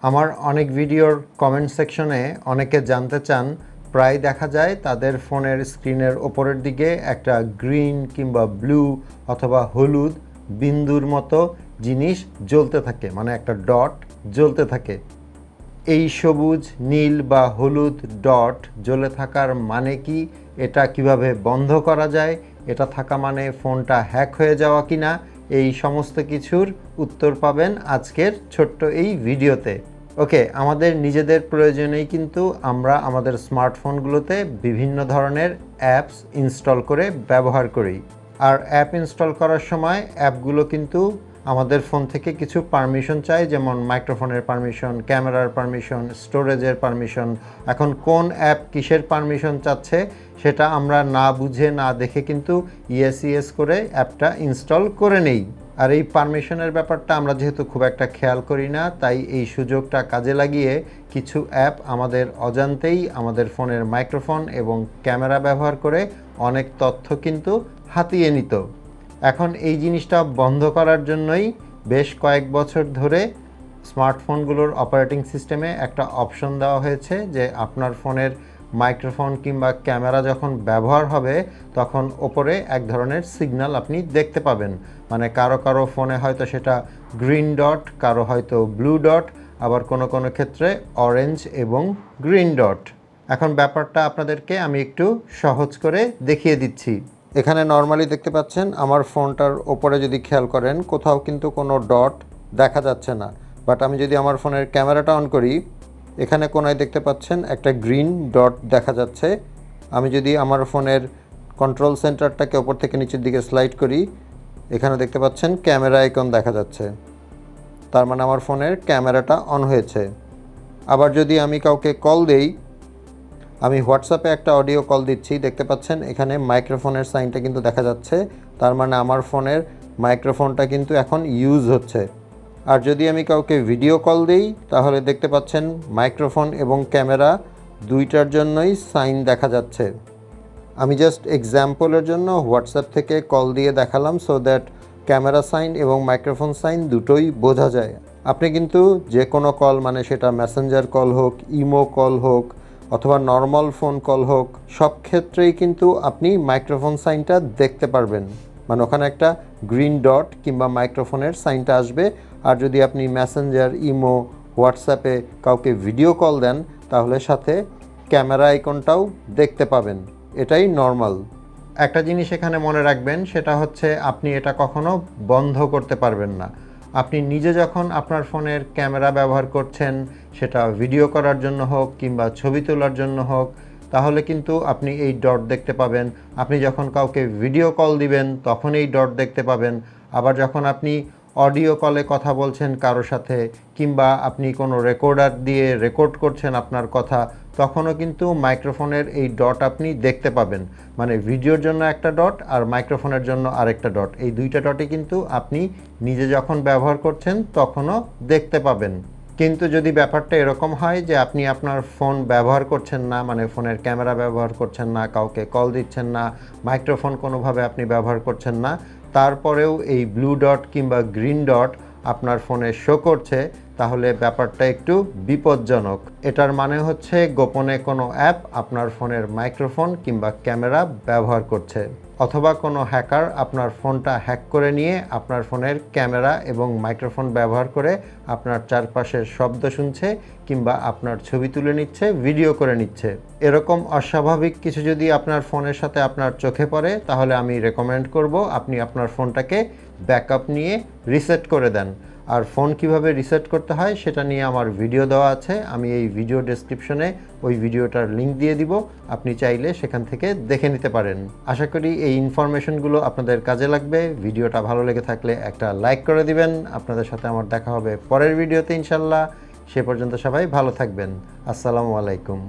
আমার অনেক ভিডিওর কমেন্ট সেকশনে অনেকে জানতে চান, প্রায় দেখা যায় তাদের ফোনের স্ক্রিনের ওপরের দিকে একটা গ্রিন কিংবা ব্লু অথবা হলুদ বিন্দুর মতো জিনিস জ্বলতে থাকে, মানে একটা ডট জ্বলতে থাকে। এই সবুজ, নীল বা হলুদ ডট জ্বলে থাকার মানে কি? এটা কিভাবে বন্ধ করা যায়? এটা থাকা মানে ফোনটা হ্যাক হয়ে যাওয়া কিনা? এই সমস্ত কিছুর উত্তর পাবেন আজকের ছোট্ট এই ভিডিওতে। ওকে, আমাদের নিজেদের প্রয়োজনেই কিন্তু আমরা আমাদের স্মার্টফোনগুলোতে বিভিন্ন ধরনের অ্যাপস ইনস্টল করে ব্যবহার করি। আর অ্যাপ ইনস্টল করার সময় অ্যাপগুলো কিন্তু আমাদের ফোন থেকে কিছু পারমিশন চাই, যেমন মাইক্রোফোনের পারমিশন, ক্যামেরার পারমিশন, স্টোরেজের পারমিশন। এখন কোন অ্যাপ কিসের পারমিশন চাচ্ছে সেটা আমরা না বুঝে না দেখে কিন্তু ইয়েস করে অ্যাপটা ইনস্টল করে নেই। আর এই পারমিশনের ব্যাপারটা আমরা যেহেতু খুব একটা খেয়াল করি না, তাই এই সুযোগটা কাজে লাগিয়ে কিছু অ্যাপ আমাদের অজান্তেই আমাদের ফোনের মাইক্রোফোন এবং ক্যামেরা ব্যবহার করে অনেক তথ্য কিন্তু হাতিয়ে নিত। এখন এই জিনিসটা বন্ধ করার জন্যই বেশ কয়েক বছর ধরে স্মার্টফোনগুলোর অপারেটিং সিস্টেমে একটা অপশন দেওয়া হয়েছে যে আপনার ফোনের মাইক্রোফোন কিংবা ক্যামেরা যখন ব্যবহার হবে তখন ওপরে এক ধরনের সিগন্যাল আপনি দেখতে পাবেন। মানে কারো ফোনে হয়তো সেটা গ্রিন ডট, কারো হয়তো ব্লু ডট, আবার কোনো ক্ষেত্রে অরেঞ্জ এবং গ্রিন ডট। এখন ব্যাপারটা আপনাদেরকে আমি একটু সহজ করে দেখিয়ে দিচ্ছি। এখানে নর্মালি দেখতে পাচ্ছেন আমার ফোনটার ওপরে যদি খেয়াল করেন কোথাও কিন্তু কোনো ডট দেখা যাচ্ছে না। বাট আমি যদি আমার ফোনের ক্যামেরাটা অন করি, এখানে কোনায় দেখতে পাচ্ছেন একটা গ্রিন ডট দেখা যাচ্ছে। আমি যদি আমার ফোনের কন্ট্রোল সেন্টারটাকে ওপর থেকে নিচের দিকে স্লাইড করি, এখানে দেখতে পাচ্ছেন ক্যামেরা আইকন দেখা যাচ্ছে। তার মানে আমার ফোনের ক্যামেরাটা অন হয়েছে। আবার যদি আমি কাউকে কল দেই, আমি হোয়াটসঅ্যাপে একটা অডিও কল দিচ্ছি, দেখতে পাচ্ছেন এখানে মাইক্রোফোনের সাইনটা কিন্তু দেখা যাচ্ছে। তার মানে আমার ফোনের মাইক্রোফোনটা কিন্তু এখন ইউজ হচ্ছে। আর যদি আমি কাউকে ভিডিও কল দিই তাহলে দেখতে পাচ্ছেন মাইক্রোফোন এবং ক্যামেরা দুইটার জন্যই সাইন দেখা যাচ্ছে। আমি জাস্ট এক্সাম্পলের জন্য হোয়াটসঅ্যাপ থেকে কল দিয়ে দেখালাম, সো দ্যাট ক্যামেরা সাইন এবং মাইক্রোফোন সাইন দুটোই বোঝা যায়। আপনি কিন্তু যে কোনো কল, মানে সেটা মেসেঞ্জার কল হোক, ইমো কল হোক অথবা নর্মাল ফোন কল হোক, সব ক্ষেত্রেই কিন্তু আপনি মাইক্রোফোন সাইনটা দেখতে পারবেন। মানে ওখানে একটা গ্রিন ডট কিংবা মাইক্রোফোনের সাইনটা আসবে। আর যদি আপনি মেসেঞ্জার, ইমো, হোয়াটসঅ্যাপে কাউকে ভিডিও কল দেন তাহলে সাথে ক্যামেরা আইকনটাও দেখতে পাবেন। এটাই নর্মাল। একটা জিনিস এখানে মনে রাখবেন, সেটা হচ্ছে আপনি এটা কখনো বন্ধ করতে পারবেন না। আপনি নিজে যখন আপনার ফোনের ক্যামেরা ব্যবহার করছেন, সেটা ভিডিও করার জন্য হোক কিংবা ছবি তোলার জন্য হোক, তাহলে কিন্তু আপনি এই ডট দেখতে পাবেন। আপনি যখন কাউকে ভিডিও কল দিবেন তখন এই ডট দেখতে পাবেন। আবার যখন আপনি অডিও কলে কথা বলছেন কারো সাথে, কিংবা আপনি কোনো রেকর্ডার দিয়ে রেকর্ড করছেন আপনার কথা, তখনও কিন্তু মাইক্রোফোনের এই ডট আপনি দেখতে পাবেন। মানে ভিডিওর জন্য একটা ডট আর মাইক্রোফোনের জন্য আরেকটা ডট, এই দুইটা ডটই কিন্তু আপনি নিজে যখন ব্যবহার করছেন তখনও দেখতে পাবেন। কিন্তু যদি ব্যাপারটা এরকম হয় যে আপনি আপনার ফোন ব্যবহার করছেন না, মানে ফোনের ক্যামেরা ব্যবহার করছেন না, কাউকে কল দিচ্ছেন না, মাইক্রোফোন কোনোভাবে আপনি ব্যবহার করছেন না, তারপরেও এই ব্লু ডট কিংবা গ্রিন ডট আপনার ফোনে শো করছে, তাহলে ব্যাপারটা একটু বিপজ্জনক। এটার মানে হচ্ছে গোপনে কোনো অ্যাপ আপনার ফোনের মাইক্রোফোন কিংবা ক্যামেরা ব্যবহার করছে, অথবা কোনো হ্যাকার আপনার ফোনটা হ্যাক করে নিয়ে আপনার ফোনের ক্যামেরা এবং মাইক্রোফোন ব্যবহার করে আপনার চারপাশের শব্দ শুনছে কিংবা আপনার ছবি তুলে নিচ্ছে, ভিডিও করে নিচ্ছে। এরকম অস্বাভাবিক কিছু যদি আপনার ফোনের সাথে আপনার চোখে পড়ে, তাহলে আমি রেকমেন্ড করব আপনি আপনার ফোনটাকে ব্যাকআপ নিয়ে রিসেট করে দেন। আর ফোন কিভাবে রিসেট করতে হয় সেটা নিয়ে আমার ভিডিও দেওয়া আছে, আমি এই ভিডিও ডেসক্রিপশনে ওই ভিডিওটার লিঙ্ক দিয়ে দিব, আপনি চাইলে সেখান থেকে দেখে নিতে পারেন। আশা করি এই ইনফরমেশনগুলো আপনাদের কাজে লাগবে। ভিডিওটা ভালো লেগে থাকলে একটা লাইক করে দিবেন। আপনাদের সাথে আমার দেখা হবে পরের ভিডিওতে ইনশাল্লাহ। সে পর্যন্ত সবাই ভালো থাকবেন। আসসালামু আলাইকুম।